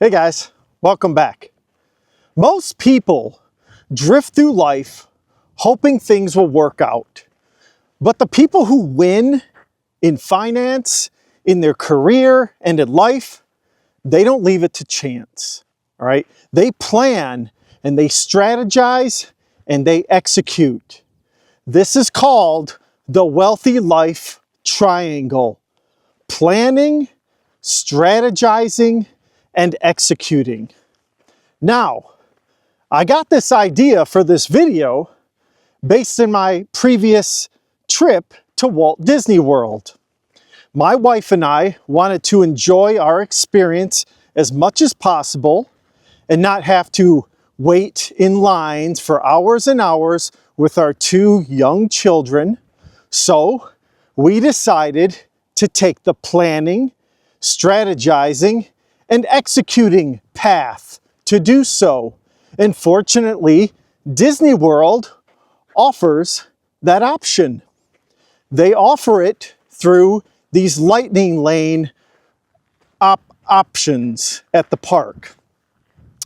Hey guys, welcome back. Most people drift through life hoping things will work out. But the people who win in finance, in their career, and in life, they don't leave it to chance. All right? They plan and they strategize and they execute. This is called the wealthy life triangle. Planning, strategizing, and executing. Now, I got this idea for this video based in my previous trip to Walt Disney World. My wife and I wanted to enjoy our experience as much as possible and not have to wait in lines for hours and hours with our two young children. So we decided to take the planning, strategizing, and executing path to do so. And fortunately, Disney World offers that option. They offer it through these lightning lane options at the park.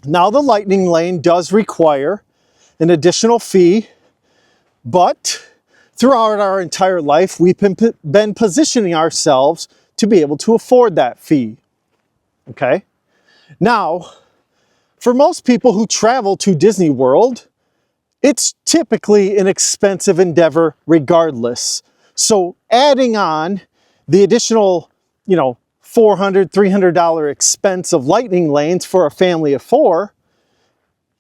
Now, the lightning lane does require an additional fee, but throughout our entire life, we've been positioning ourselves to be able to afford that fee. Okay? Now, for most people who travel to Disney World, it's typically an expensive endeavor regardless. So adding on the additional, $400, $300 expense of lightning lanes for a family of four,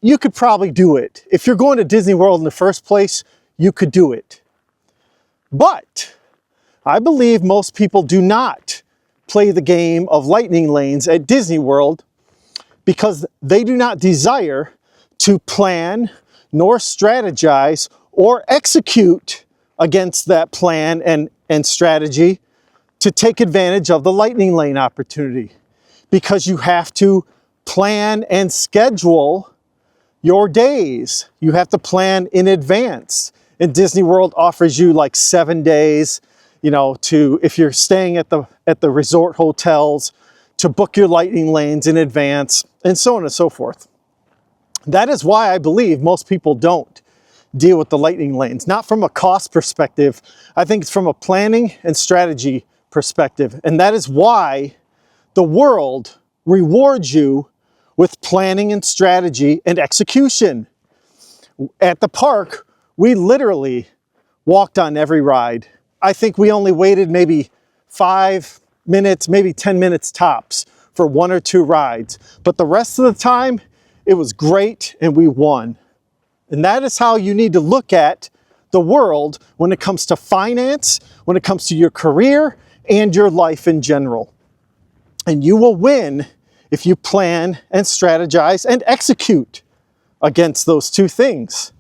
you could probably do it. If you're going to Disney World in the first place, you could do it. But I believe most people do not play the game of lightning lanes at Disney World because they do not desire to plan nor strategize or execute against that plan and strategy to take advantage of the lightning lane opportunity, because you have to plan and schedule your days. You have to plan in advance. And Disney World offers you like 7 days, if you're staying at the resort hotels, to book your lightning lanes in advance, and so on and so forth. That is why I believe most people don't deal with the lightning lanes. Not from a cost perspective. I think it's from a planning and strategy perspective. And that is why the world rewards you with planning and strategy and execution. At the park, we literally walked on every ride. I think we only waited maybe 5 minutes, maybe 10 minutes tops for 1 or 2 rides. But the rest of the time, it was great and we won. And that is how you need to look at the world when it comes to finance, when it comes to your career and your life in general. And you will win if you plan and strategize and execute against those two things.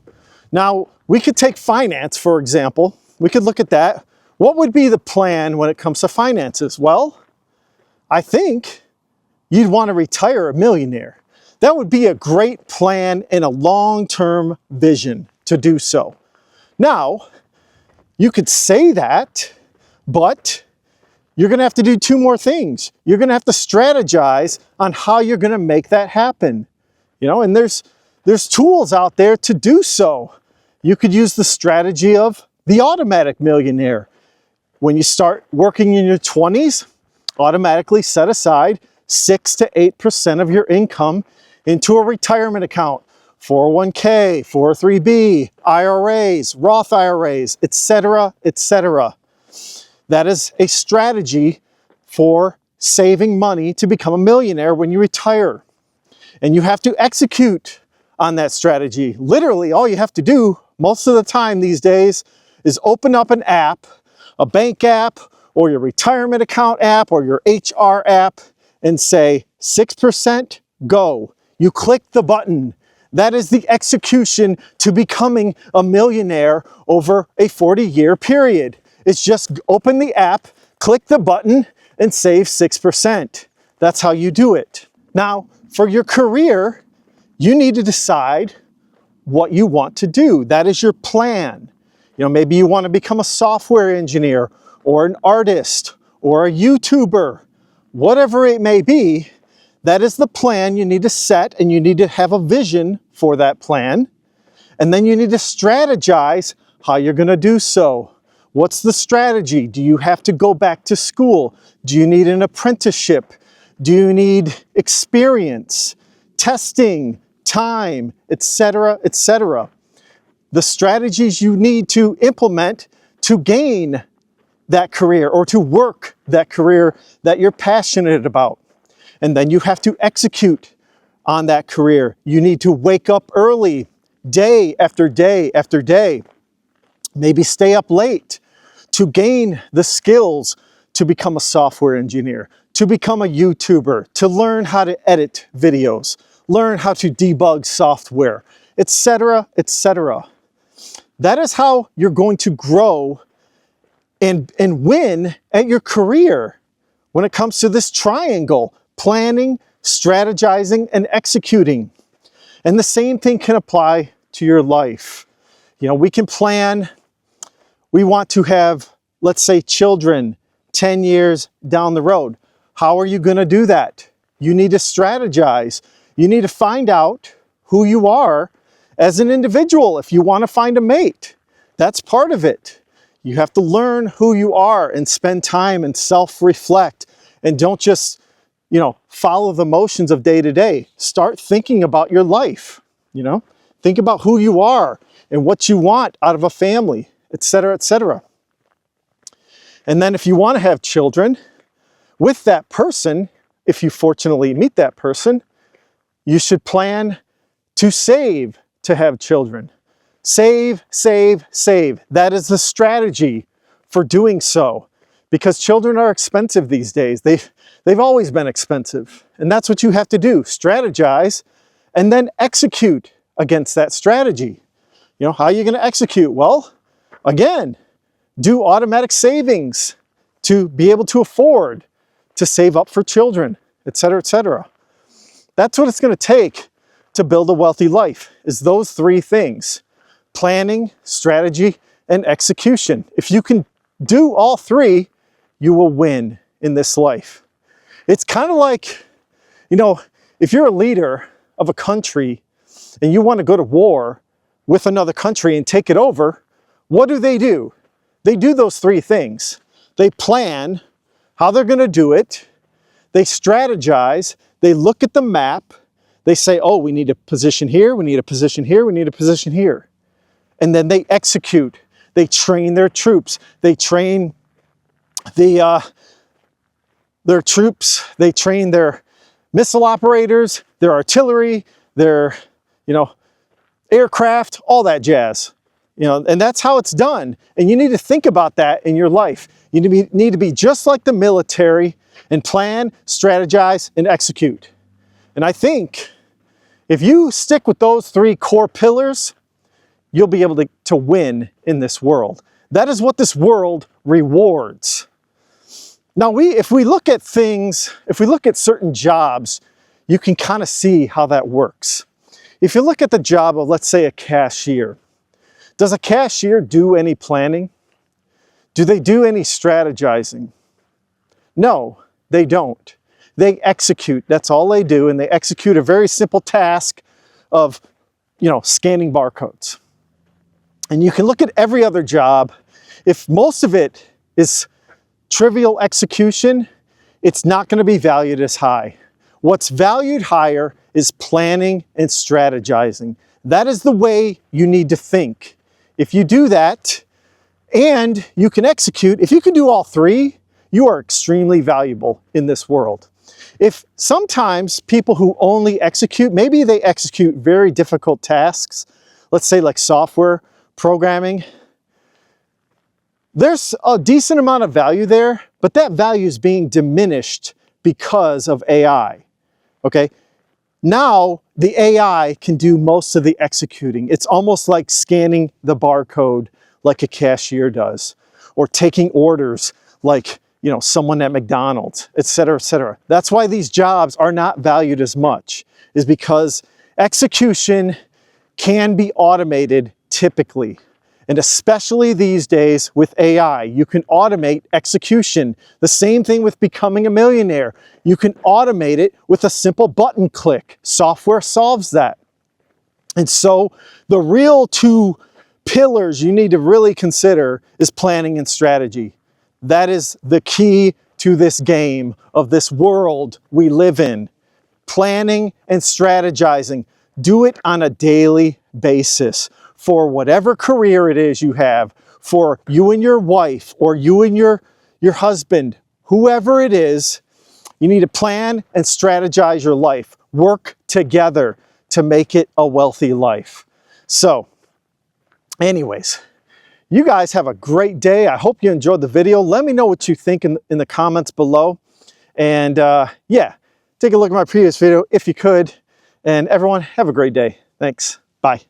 Now, we could take finance, for example. We could look at that. What would be the plan when it comes to finances? Well, I think you'd want to retire a millionaire. That would be a great plan and a long-term vision to do so. Now, you could say that, but you're going to have to do 2 more things. You're going to have to strategize on how you're going to make that happen. And there's tools out there to do so. You could use the strategy of the automatic millionaire. When you start working in your 20s, automatically set aside 6 to 8% of your income into a retirement account, 401k, 403b, IRAs, Roth IRAs, etc., etc. That is a strategy for saving money to become a millionaire when you retire. And you have to execute on that strategy. Literally, all you have to do most of the time these days is open up an app, a bank app, or your retirement account app, or your HR app, and say 6%, go. You click the button. That is the execution to becoming a millionaire over a 40-year period. It's just open the app, click the button, and save 6%. That's how you do it. Now, for your career, you need to decide what you want to do. That is your plan. Maybe you want to become a software engineer or an artist or a YouTuber, whatever it may be. That is the plan you need to set, and you need to have a vision for that plan. And then you need to strategize how you're going to do so. What's the strategy? Do you have to go back to school? Do you need an apprenticeship? Do you need experience, testing, time, etc., etc.? The strategies you need to implement to gain that career or to work that career that you're passionate about. And then you have to execute on that career. You need to wake up early, day after day after day. Maybe stay up late to gain the skills to become a software engineer, to become a YouTuber, to learn how to edit videos, learn how to debug software, etc., etc. That is how you're going to grow and win at your career when it comes to this triangle: planning, strategizing, and executing. And the same thing can apply to your life. You know, we can plan. We want to have, let's say, children 10 years down the road. How are you going to do that? You need to strategize. You need to find out who you are as an individual if you want to find a mate. That's part of it. You have to learn who you are and spend time and self-reflect, and don't just, you know, follow the motions of day to day. Start thinking about your life, you know? Think about who you are and what you want out of a family, etc., etc. And then if you want to have children with that person, if you fortunately meet that person, you should plan to save to have children. Save, save, save. That is the strategy for doing so, because children are expensive these days. They've always been expensive. And that's what you have to do: strategize and then execute against that strategy. You know, how are you going to execute? Well, again, do automatic savings to be able to afford to save up for children, etc., etc. That's what it's going to take to build a wealthy life, is those three things: planning, strategy, and execution. If you can do all three, you will win in this life. It's kind of like, you know, if you're a leader of a country and you want to go to war with another country and take it over, what do? They do those three things. They plan how they're going to do it. They strategize. They look at the map. They say, oh, we need a position here. We need a position here. We need a position here. And then they execute. They train their troops. They train their troops. They train their missile operators, their artillery, their, you know, aircraft, all that jazz. You know, and that's how it's done. And you need to think about that in your life. You need to be just like the military and plan, strategize, and execute. And I think if you stick with those three core pillars, you'll be able to win in this world. That is what this world rewards. Now, if we look at things, if we look at certain jobs, you can kind of see how that works. If you look at the job of, let's say, a cashier, does a cashier do any planning? Do they do any strategizing? No, they don't. They execute. That's all they do, and they execute a very simple task of, you know, scanning barcodes. And you can look at every other job. If most of it is trivial execution, it's not going to be valued as high. What's valued higher is planning and strategizing. That is the way you need to think. If you do that and you can execute, if you can do all three, you are extremely valuable in this world. If sometimes people who only execute, maybe they execute very difficult tasks, let's say like software programming, there's a decent amount of value there, but that value is being diminished because of AI, okay? Now, the AI can do most of the executing. It's almost like scanning the barcode like a cashier does, or taking orders like, you know, someone at McDonald's, etc., etc. That's why these jobs are not valued as much, is because execution can be automated typically. And especially these days with AI, you can automate execution. The same thing with becoming a millionaire. You can automate it with a simple button click. Software solves that. And so the real two pillars you need to really consider is planning and strategy. That is the key to this game of this world we live in. Planning and strategizing. Do it on a daily basis for whatever career it is you have, for you and your wife, or you and your husband, whoever it is. You need to plan and strategize your life. Work together to make it a wealthy life. So, anyways, you guys have a great day. I hope you enjoyed the video. Let me know what you think in the comments below. And yeah, take a look at my previous video if you could. And everyone, have a great day. Thanks. Bye.